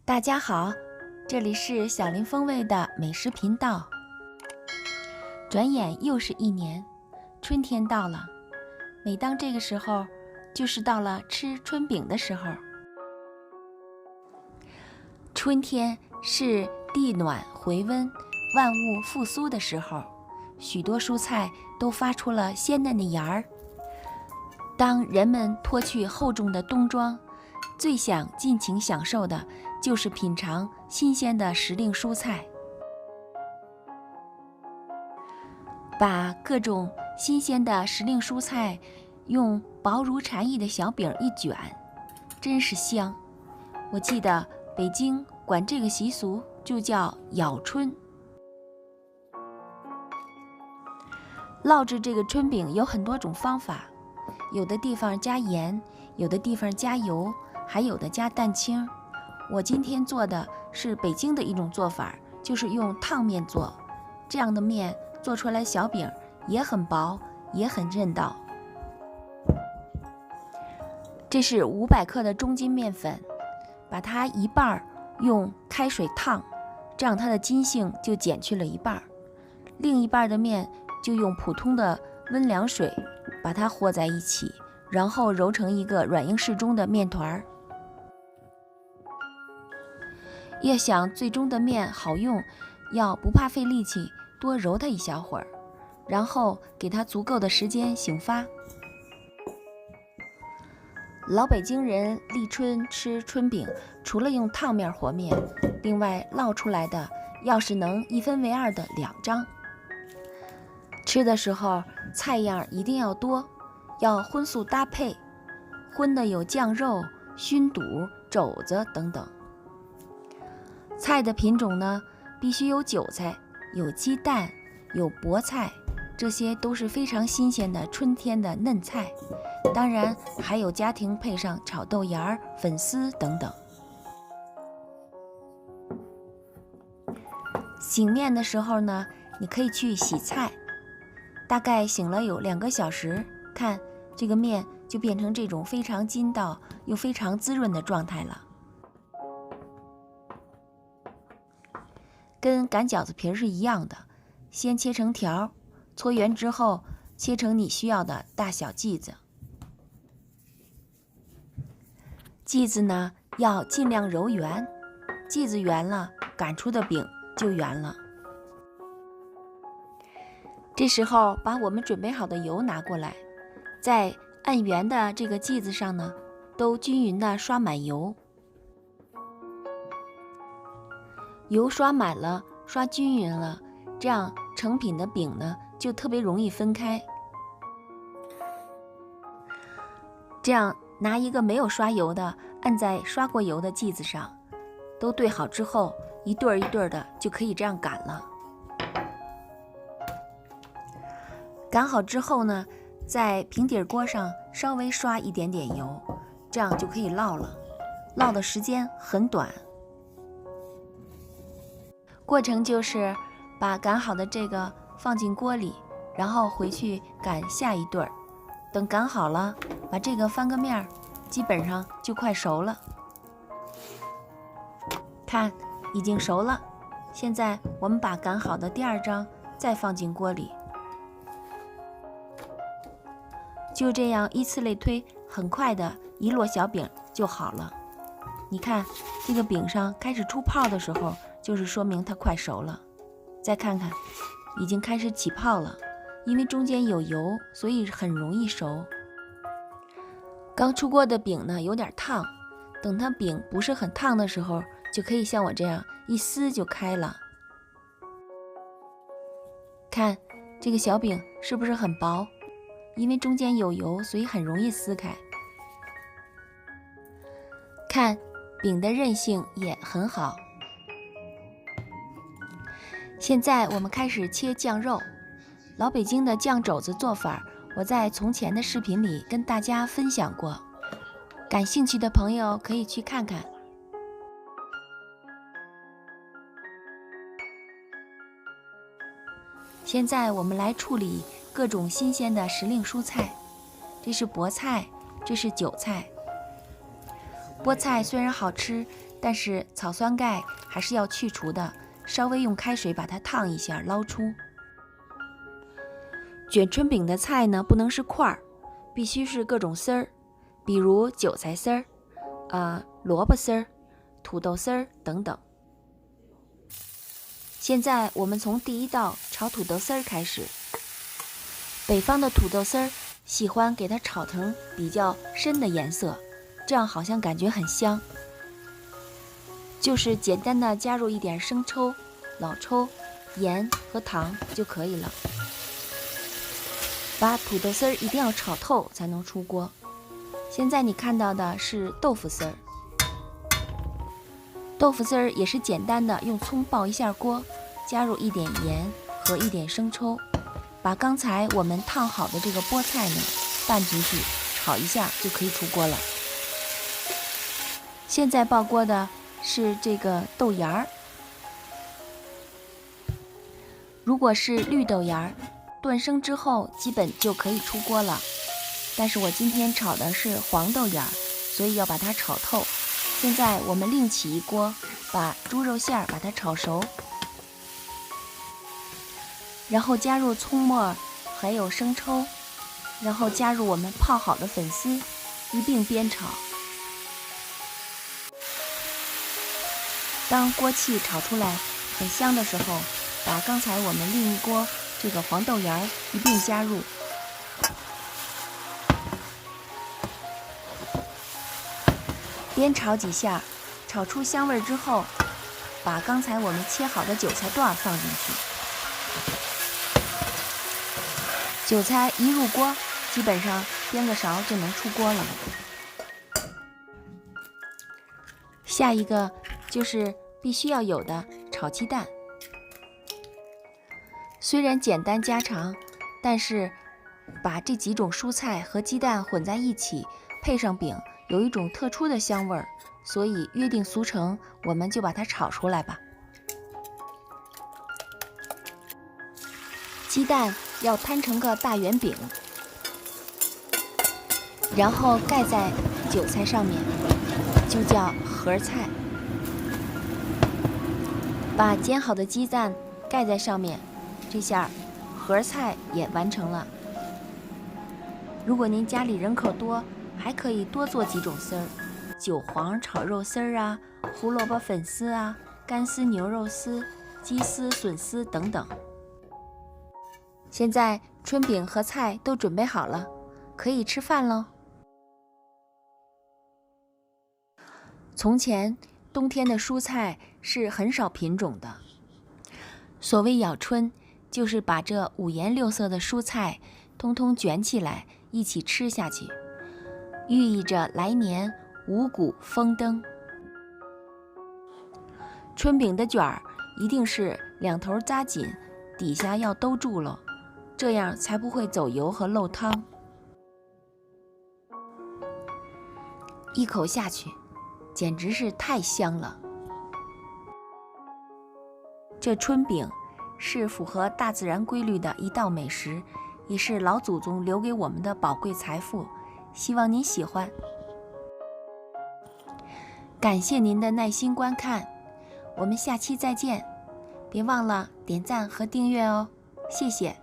大家好，这里是小林风味的美食频道。转眼又是一年，春天到了。每当这个时候，就是到了吃春饼的时候。春天是地暖回温、万物复苏的时候，许多蔬菜都发出了鲜嫩的芽儿。当人们脱去厚重的冬装，最想尽情享受的就是品尝新鲜的时令蔬菜。把各种新鲜的时令蔬菜用薄如蝉翼的小饼一卷，真是香。我记得北京管这个习俗就叫咬春。烙制这个春饼有很多种方法，有的地方加盐，有的地方加油，还有的加蛋清。我今天做的是北京的一种做法，就是用烫面做，这样的面做出来小饼也很薄，也很韧道。这是500克的中筋面粉，把它一半用开水烫，这样它的筋性就减去了一半，另一半的面就用普通的温凉水把它和在一起，然后揉成一个软硬适中的面团。要想最终的面好用，要不怕费力气，多揉它一小会儿，然后给它足够的时间醒发。老北京人立春吃春饼，除了用烫面和面，另外烙出来的要是能一分为二的2张。吃的时候菜样一定要多，要荤素搭配，荤的有酱肉、熏肚、肘子等等。菜的品种呢，必须有韭菜，有鸡蛋，有菠菜，这些都是非常新鲜的春天的嫩菜。当然还有家庭配上炒豆芽、粉丝等等。醒面的时候呢，你可以去洗菜，大概醒了有2个小时，看这个面就变成这种非常筋道又非常滋润的状态了。跟擀饺子皮是一样的，先切成条，搓圆之后切成你需要的大小剂子。剂子呢要尽量揉圆，剂子圆了，擀出的饼就圆了。这时候把我们准备好的油拿过来，在按圆的这个剂子上呢，都均匀的刷满油。油刷满了，刷均匀了，这样成品的饼呢就特别容易分开。这样拿一个没有刷油的按在刷过油的剂子上，都对好之后，一对儿一对儿的就可以这样擀了。擀好之后呢，在平底锅上稍微刷一点点油，这样就可以烙了，烙的时间很短。过程就是把擀好的这个放进锅里，然后回去擀下一对儿，等擀好了，把这个翻个面，基本上就快熟了。看，已经熟了。现在我们把擀好的第2张再放进锅里，就这样依次类推，很快的一摞小饼就好了。你看这个饼上开始出泡的时候，就是说明它快熟了。再看看，已经开始起泡了，因为中间有油，所以很容易熟。刚出锅的饼呢有点烫，等它饼不是很烫的时候，就可以像我这样一撕就开了。看这个小饼是不是很薄？因为中间有油，所以很容易撕开。看饼的韧性也很好。现在我们开始切酱肉。老北京的酱肘子做法，我在从前的视频里跟大家分享过，感兴趣的朋友可以去看看。现在我们来处理各种新鲜的时令蔬菜。这是菠菜，这是韭菜。菠菜虽然好吃，但是草酸钙还是要去除的，稍微用开水把它烫一下，捞出。卷春饼的菜呢，不能是块儿，必须是各种丝儿，比如韭菜丝儿、萝卜丝儿、土豆丝儿等等。现在我们从第一道炒土豆丝儿开始。北方的土豆丝儿喜欢给它炒成比较深的颜色，这样好像感觉很香。就是简单的加入一点生抽、老抽、盐和糖就可以了。把土豆丝儿一定要炒透才能出锅。现在你看到的是豆腐丝儿，豆腐丝儿也是简单的用葱爆一下锅，加入一点盐和一点生抽，把刚才我们烫好的这个菠菜呢拌进去，炒一下就可以出锅了。现在爆锅的是这个豆芽儿，如果是绿豆芽儿，炖生之后基本就可以出锅了。但是我今天炒的是黄豆芽儿，所以要把它炒透。现在我们另起一锅，把猪肉馅儿把它炒熟，然后加入葱末还有生抽，然后加入我们泡好的粉丝，一并煸炒。当锅气炒出来很香的时候，把刚才我们另一锅这个黄豆芽一并加入，煸炒几下，炒出香味之后，把刚才我们切好的韭菜段放进去。韭菜一入锅，基本上煸个勺就能出锅了。下一个就是必须要有的炒鸡蛋。虽然简单家常，但是把这几种蔬菜和鸡蛋混在一起，配上饼，有一种特殊的香味儿，所以约定俗成，我们就把它炒出来吧。鸡蛋要摊成个大圆饼，然后盖在韭菜上面，就叫合菜。把煎好的鸡蛋盖在上面，这下合菜也完成了。如果您家里人口多，还可以多做几种丝儿，韭黄炒肉丝儿啊，胡萝卜粉丝啊，干丝牛肉丝、鸡丝、笋丝等等。现在春饼和菜都准备好了，可以吃饭喽。从前冬天的蔬菜是很少品种的，所谓咬春，就是把这五颜六色的蔬菜通通卷起来一起吃下去，寓意着来年五谷丰登。春饼的卷儿一定是两头扎紧，底下要兜住了，这样才不会走油和漏汤。一口下去，简直是太香了。这春饼是符合大自然规律的一道美食，也是老祖宗留给我们的宝贵财富，希望您喜欢。感谢您的耐心观看，我们下期再见，别忘了点赞和订阅哦，谢谢。